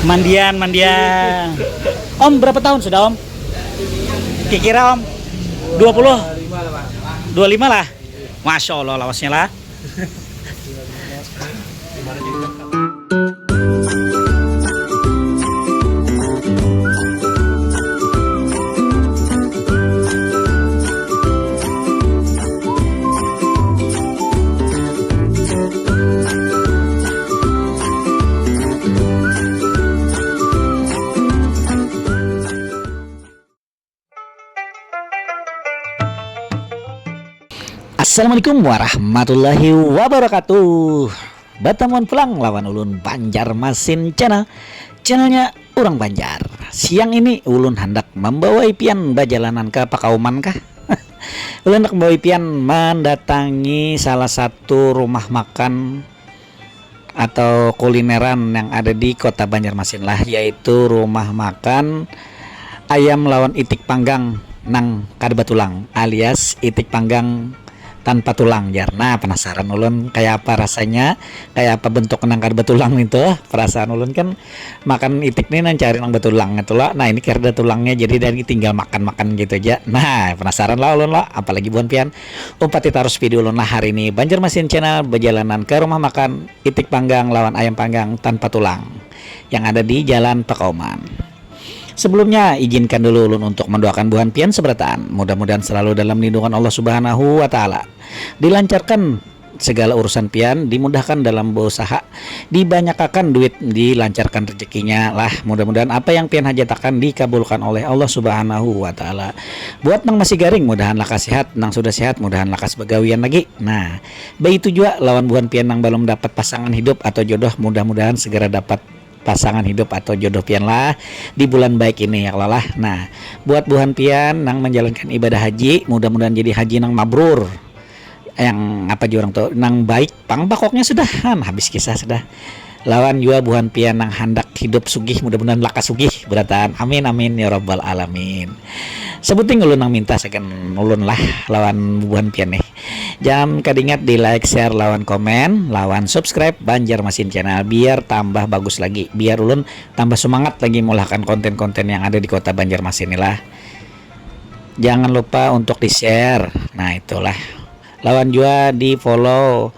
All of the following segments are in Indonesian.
Mandian, mandian. Om berapa tahun sudah Om? Kira-kira Om? 20? 25 lah. Masya Allah lawasnya lah. Assalamualaikum warahmatullahi wabarakatuh. Bertemuan pulang lawan ulun Banjarmasin channelnya orang Banjar. Siang ini ulun hendak membawa pian bajalanan ke Pakauman kah? Ulun hendak membawa pian mendatangi salah satu rumah makan atau kulineran yang ada di kota Banjarmasin lah, yaitu rumah makan ayam lawan itik panggang nang kadebatulang alias itik panggang tanpa tulang jar. Nah, penasaran ulun kayak apa rasanya, kayak apa bentuk nang betulang itu. Perasaan ulun kan makan itik nih nang cari nang betulang itu lah. Nah, ini kira tulangnya jadi dari tinggal makan-makan gitu aja. Nah, penasaran lah ulun lah, apalagi buan pian. Umpat terus video ulun lah hari ini Banjarmasin channel berjalanan ke rumah makan itik panggang lawan ayam panggang tanpa tulang yang ada di Jalan Pakauman. Sebelumnya izinkan dulu ulun untuk mendoakan buhan pian seberatan. Mudah-mudahan selalu dalam lindungan Allah Subhanahu wa taala. Dilancarkan segala urusan pian, dimudahkan dalam berusaha, dibanyakan duit, dilancarkan rezekinya lah. Mudah-mudahan apa yang pian hajatakan dikabulkan oleh Allah Subhanahu wa taala. Buat nang masih garing, mudahan lakas sehat, nang sudah sehat mudahan lakas begawian lagi. Nah, begitu juga lawan buhan pian nang belum dapat pasangan hidup atau jodoh, mudah-mudahan segera dapat pasangan hidup atau jodoh pian lah di bulan baik ini ya Allah. Nah, buat buhan pian nang menjalankan ibadah haji, mudah-mudahan jadi haji nang mabrur, yang apa juga orang tuh nang baik pang bakoknya sudah habis kisah sudah. Lawan juga buhan pian nang hendak hidup sugih, mudah-mudahan lakas sugih beratan, amin amin ya rabbal alamin. Sebutin ulun nang minta second ulun lah lawan buhan pian nih. Jangan kadingat di like, share, lawan komen, lawan subscribe Banjarmasin channel biar tambah bagus lagi, biar ulun tambah semangat lagi melahkan konten-konten yang ada di kota Banjarmasin inilah. Jangan lupa untuk di share. Nah itulah, lawan juga di follow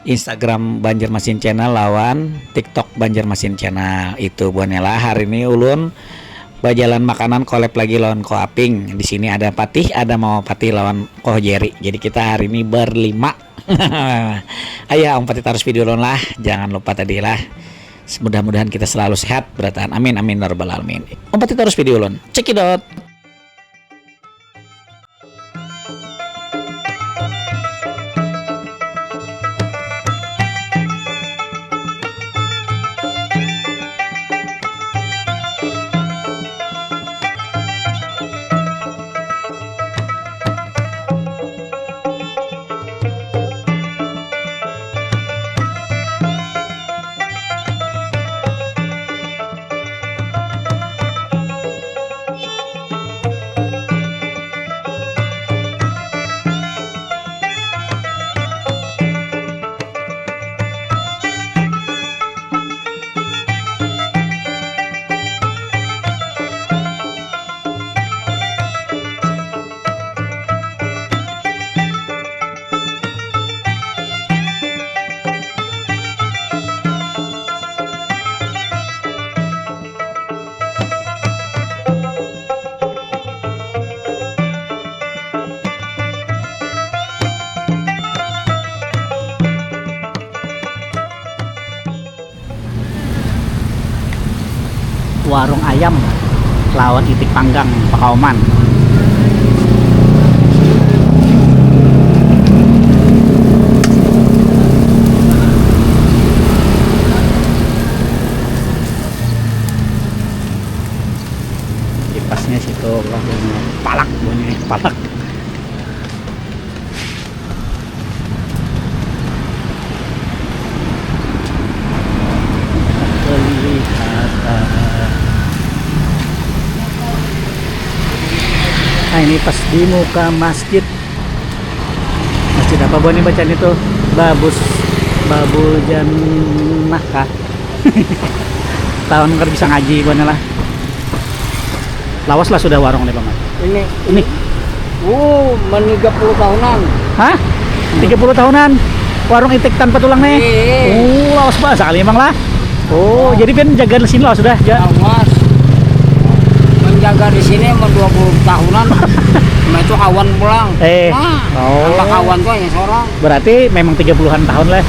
Instagram Banjarmasin channel, lawan TikTok Banjarmasin channel. Itu buannya lah. Hari ini ulun bajalan makanan collab lagi lawan Ko Aping. Di sini ada Patih, ada Mama Patih lawan Ko Jerry. Jadi kita hari ini berlima. Ayo Om Patih taruh video lah. Jangan lupa tadi lah. Mudah-mudahan kita selalu sehat beratan. Amin amin ya rabbal alamin. Om Patih taruh video lon. Cekidot. Warung ayam lawan itik panggang Pakauman. Kipasnya situ lah, palak bunyi palak. Nah ini pas di muka masjid. Masjid apa buat nih bacaan itu? Babu Jannah kah? Tahun kan bisa ngaji buana lah. Lawas lah sudah warung nih paman. Ini. 30 tahunan. Hah? 30 tahunan. Warung itik tanpa tulang nih. Lawas banget sekali emang lah. Oh, jadi kan jaga di sini lah sudah. Awas. Menjaga di sini 20 tahunan. Nah itu kawan pulang. Sama kawan tuh hanya seorang. Berarti memang 30-an tahun lah.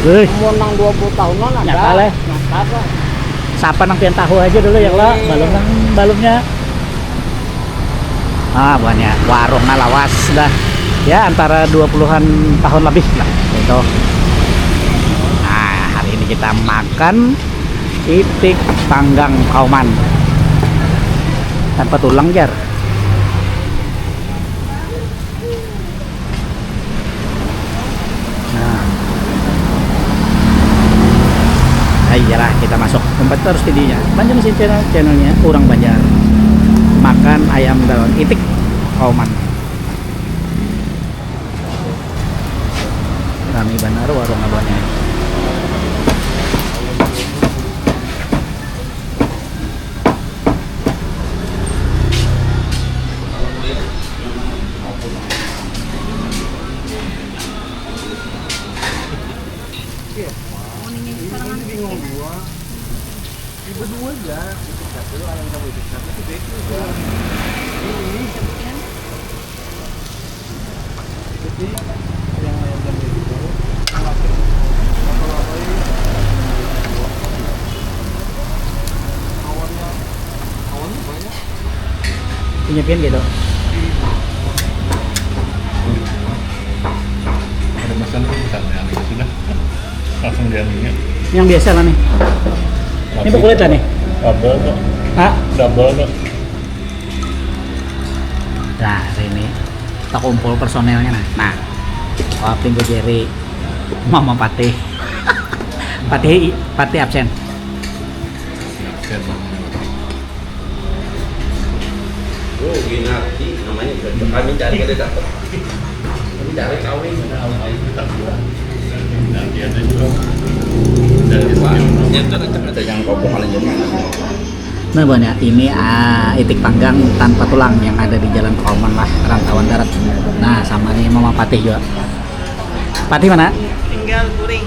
Mau nang 20 tahunan ada. Nyata lah. Nyata. Sapa nang pian tahu aja dulu ya lah. Balungnya. Buahnya warung lawas sudah. Ya antara 20-an tahun lebih lah. Itu. Nah, hari ini kita makan itik panggang kauman. Tanpa tulang jar. Iyalah kita masuk tempat terus videonya. Banjar Mesin channelnya Urang Banjar. Makan ayam daun itik kauman. Rami benar warung abangnya. Punya pian gitu. Ada pesan tuh misalnya sudah langsung diambilnya. Yang biasa lah nih. Ini kulit lah nih. Double kok. Double kok. Nah, hari ini kita kumpul personelnya nah. Wapin gue Jerry, Mama Patih. Patih absen. Oh, Ginardi namanya. Kami cari kita dapat. Kami cari kawin. Nanti ada juga. Dari Ada yang kobokan aja. Nah banyak ini itik panggang tanpa tulang yang ada di Jalan Kauman lah, Rantauan Darat. Nah sama nih Mama Patih juga. Patih mana? Tinggal kuring.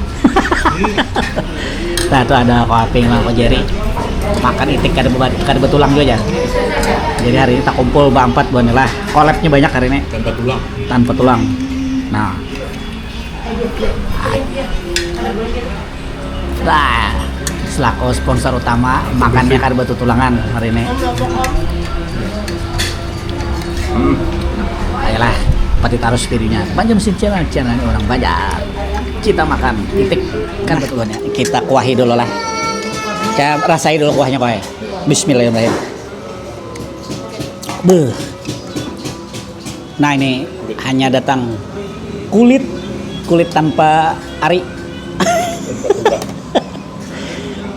Nah itu ada Koaping lah, Ko Jerry. Makan itik kada betulang juga aja. Jadi hari ini tak kumpul berempat buat lah. Collabnya banyak hari ini. tanpa tulang. Tanpa tulang. Nah. Nah, selaku sponsor utama makannya kada betulangan hari ini. Ayolah, pati taruh spirinya. Banjar Mesin channel Urang Banjar. Kita makan itik kan betulannya. Kita kuahi dulu lah. Saya rasai dulu kuahnya kowe. Bismillahirrahmanirrahim. Beuh. Nah ini hanya datang kulit tanpa ari.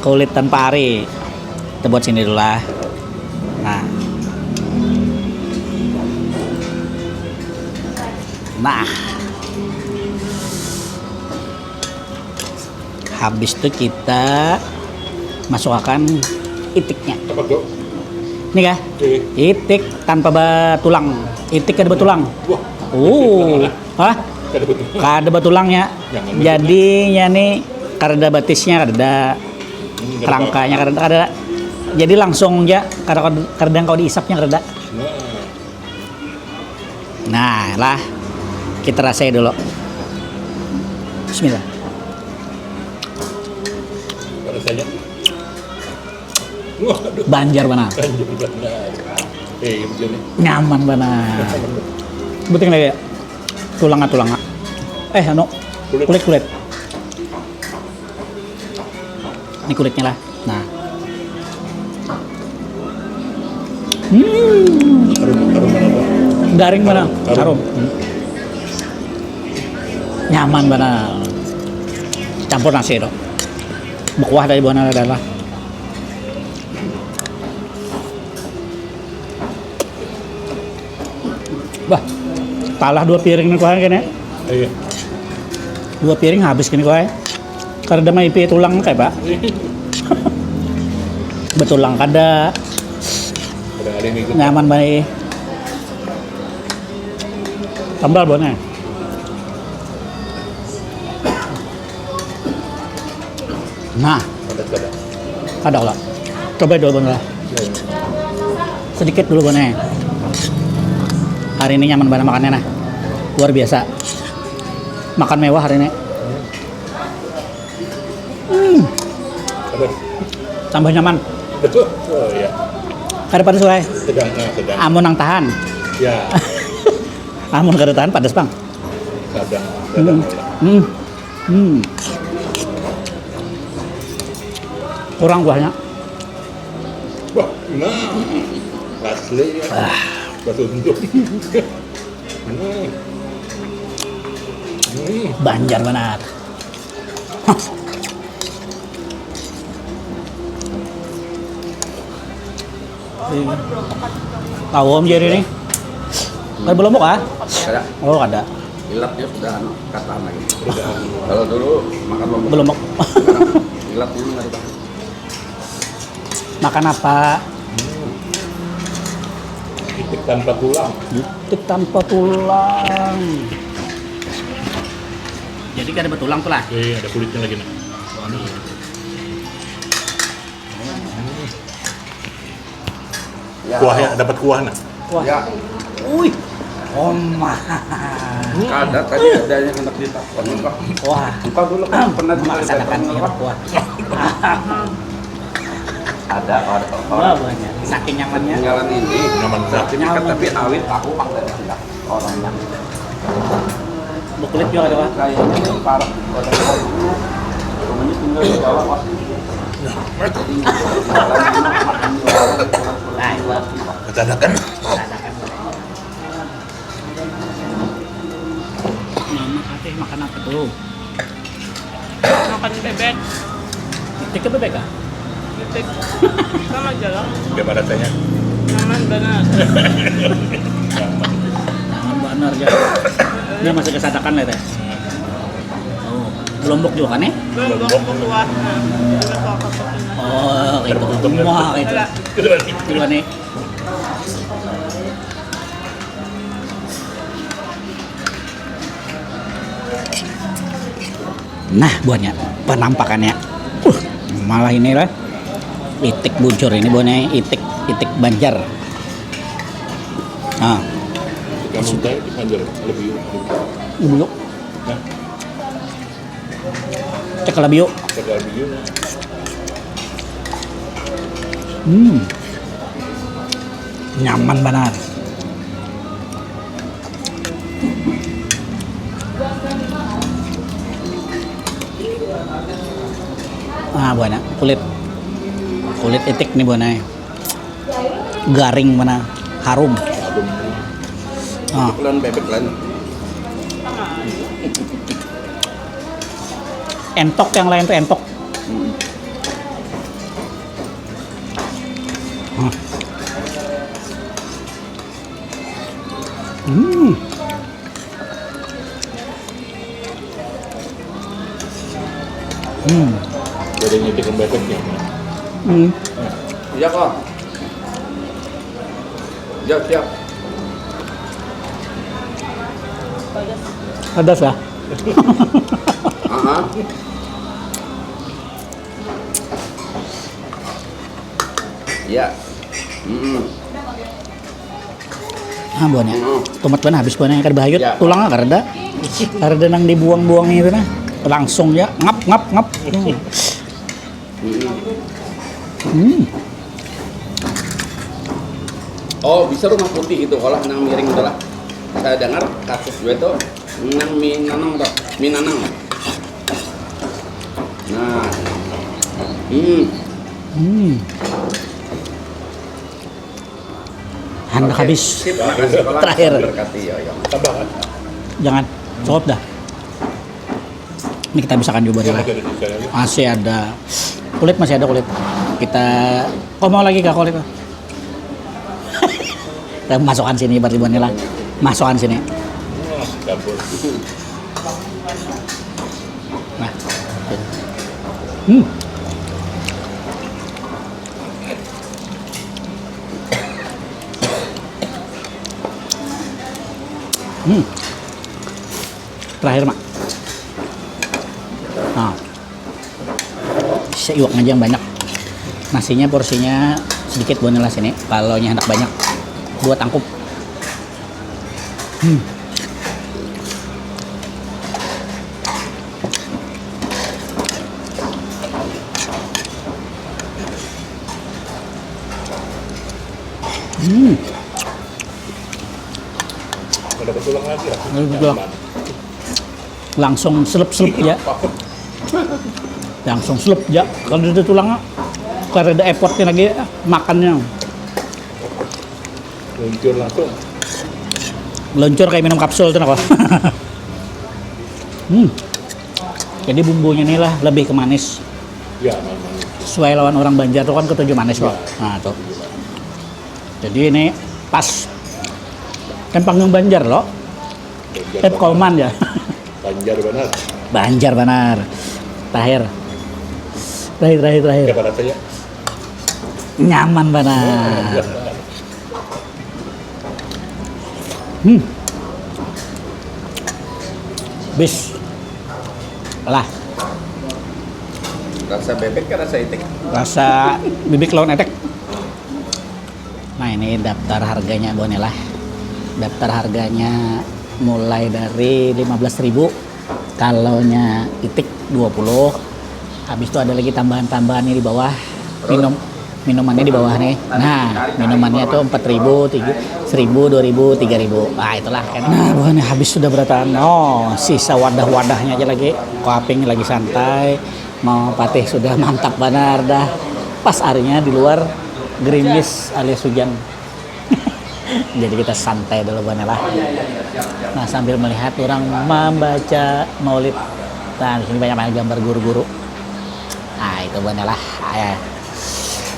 Kulit tanpa ari. Kita buat sini dulu lah. Nah. Habis itu kita masukkan itiknya. Apa tuh? Ini kah? Itik tanpa tulang. Itik kada betulang. Wah. Hah? Kada betulangnya. Jadinya nih kada batisnya kada kerangkanya kada. Jadi langsung ya kada kau diisapnya kada. Nah, lah kita rasai dulu. Bismillah. Rasanya. Banjar mana? Begini. Nyaman mana? Betul lagi ya? Tulang. Kulit. Ini kulitnya lah. Nah. Harum apa? Garing mana? Harum. Nyaman mana? Campur nasi itu. Berkuah dari buah adalah. Bah, kalah 2 piring nih kuahnya kan ya? Iya. 2 piring habis gini kuahnya. Karena may ipi tulang kayak Pak. Betulang kada Kadang ada yang ikut. nyaman baik. Tambal bonnya. Nah, Kadang-kadang. ada lah. Coba dulu bonnya. Sedikit dulu bonnya. Hari ini nyaman banget makannya nah. Luar biasa. Makan mewah hari ini. Ada. Tambah nyaman. Oh iya. Kada padas wae. Sedang. Amun nang tahan. Ya. Amun kada tahan padas, Bang. Kadang. Kurang kuahnya. Wah, nah. Asli ya. Batu untuk. Banjar banget. Tahu om jadi nih? Kan belum kah? Kayak Oh ada. ilatnya sudah kataan lagi. Kalau dulu makan lombok. Belum. Ilatnya nggak ada. Makan apa? Itik tanpa tulang. Itik tanpa tulang. Jadi kan ada betulang tuh lah. Ada kulitnya lagi nih. Ya. Kuahnya dapat kuah nah. Wah. Ya, Wih. Omah. ada tadi ada yang hendak ditakon. Wah. Engkau dulu kan pernah Melaksanakan ditakon. kuah. Ada Wah orang banyak. Saking nyamannya. tinggalan ini Nyaman banget. sertifikat tapi awet aku pakai tidak orangnya. Kulit juga ada Pak. Kayaknya parah orang rumahnya tinggal di bawah pasti. Jadi Nah, itu. Kecadakan. Mama katanya makan apa tuh? Makan bebek, Itik ke bebek kah? bebek sama aja lah, Gimana rasanya? nyaman banget. Jangan benar ya. Dia masih kesadakan lah teh. Oh, Lombok juga kan ya? Belum kuah, Oh, itu semua itu. Duluan nih. Nah, buahnya, penampakannya. Malah ini lah. Itik bujur ini buahnya itik Banjar. Nah, Kamu tahu di Banjar lebih. dulu. Nah, Cek lebih yuk. sekali lebih. Nyaman banget. Ah, buana kulit itik nih buana. Garing mana, harum. Ah, bulan bebek lain. entok yang lain tuh entok. Ah. Jadi nyitik bebeknya. Iya kok. Ya siap. Pedas ya? Aha. Ya. Ah, buahnya. Tomat mana habis buahnya kan bahayut. Ya. Tulangnya karena nang dibuang-buang itu nah. Langsung ya ngap. Oh, bisa rumah putih itu olah nang miring itu lah. Saya dengar kasus gue tuh nang minanang tuh, minanang. Nah. Hendak Oke, habis. sip, makasih Kolang. Terakhir. Berkati ya. Tambah kan? Jangan, cukup dah. Ini kita bisa kan juga Yang lah. masih ada sisa lagi. Masih ada kulit, masih ada kulit. Kita, mau lagi kak kulit? Kita masukkan sini berarti buahnya lah. Masukkan sini. Campur. Nah, Hmm. Hmm. Terakhir mak. Nah. Iwak aja yang banyak. Nasinya porsinya sedikit bonela sini. Kalau hendak banyak buat tangkup. Hmm. Hmm. Ada tulang lagi ya? Udah. Langsung selep-selep ya. Langsung selep ya. Kalau ada tulangnya, karena ada effortnya lagi makannya. Luncur langsung. Meluncur kayak minum kapsul tuh apa? Jadi bumbunya ini lah lebih ke manis. Ya, memang. Sesuai lawan orang Banjar tuh kan ketujuh manis loh. Nah tuh. Jadi ini pas. Kan panggung Banjar loh. Kauman ya. Banjar benar. Banjar benar. Terakhir. Siapa rasanya? Nyaman benar. Bis. Lah. Rasa bebek ke rasa itik? Rasa bibik lawan etek. Nah ini daftar harganya Bonela. Daftar harganya mulai dari 15.000. Kalonya itik 20. Habis itu ada lagi tambahan-tambahan ini di bawah. Minumannya di bawah nih. Nah, minumannya tuh 4.000, 1.000, 2.000, 3.000. Nah, itulah kan. Nah, bukannya habis sudah berataan. Oh, sisa wadah-wadahnya aja lagi. Koaping lagi santai. Mau patih sudah mantap benar dah. Pas harinya di luar gerimis alias hujan. Jadi kita santai dulu Bonela. Nah, sambil melihat orang membaca maulid. Nah, di sini banyak gambar guru-guru. Nah, itu Bonela.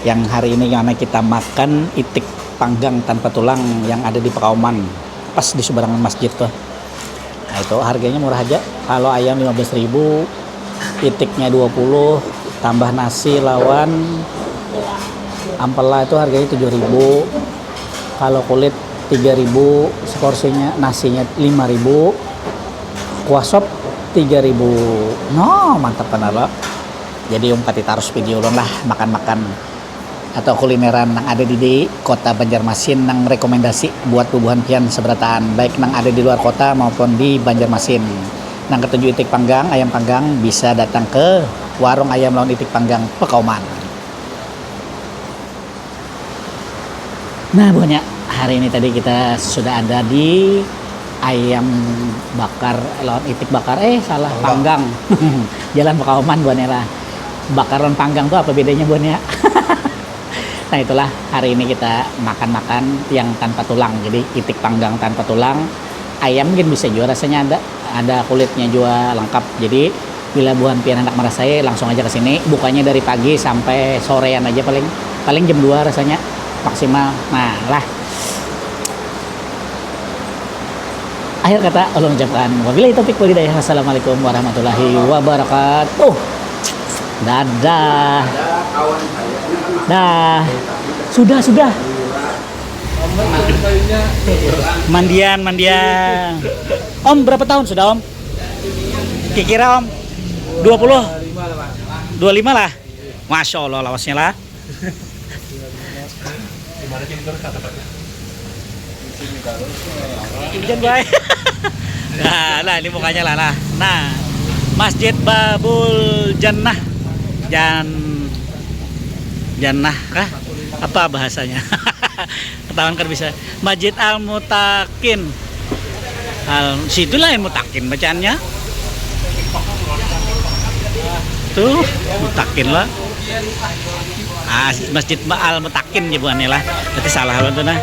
Yang hari ini karena kita makan itik panggang tanpa tulang yang ada di Pakauman, pas di seberangan masjid tuh. Nah itu harganya murah aja. Kalau ayam 15.000, itiknya 20, tambah nasi lawan ampela itu harganya 7.000. Kalau kulit 3.000, seporsinya nasinya 5.000, kuah sop 3.000. No, mantap benar. Jadi kita harus video lah makan-makan atau kulineran yang ada di kota Banjarmasin yang rekomendasi buat bubuhan pian seberataan baik yang ada di luar kota maupun di Banjarmasin. Nang ketujuh itik panggang, ayam panggang bisa datang ke warung ayam lawan itik panggang Pakauman. Nah, banyak hari ini tadi kita sudah ada di ayam bakar lawan itik bakar salah panggang. Jalan Pakauman Bonela. Bakaran panggang tuh apa bedanya Bonya? Nah itulah hari ini kita makan-makan yang tanpa tulang. Jadi itik panggang tanpa tulang. Ayam mungkin bisa juga rasanya ada kulitnya juga lengkap. Jadi bila buhan pian hendak merasai langsung aja ke sini. Bukanya dari pagi sampai sorean aja paling jam 2 rasanya maksimal. Nah lah. Akhir kata Allah mengucapkan wabillahi taufiq wal hidayah. Assalamualaikum warahmatullahi wabarakatuh. Dadah. Dah. Sudah. Mandian. Om berapa tahun sudah Om? Kira Om? 20? 25 lah. Masya Allah lawasnya lah. Hujan baik. Nah, ini mukanya lah. Nah, Masjid Babul Jannah. Jannah kah? Apa bahasanya? Ketahuan kan bisa. Masjid Al-Mutakin. Situlah yang Mutakin bacaannya. Tuh, Mutakin lah. Masjid Al-Mutakin ya bukannya lah. Berarti salah banget nah.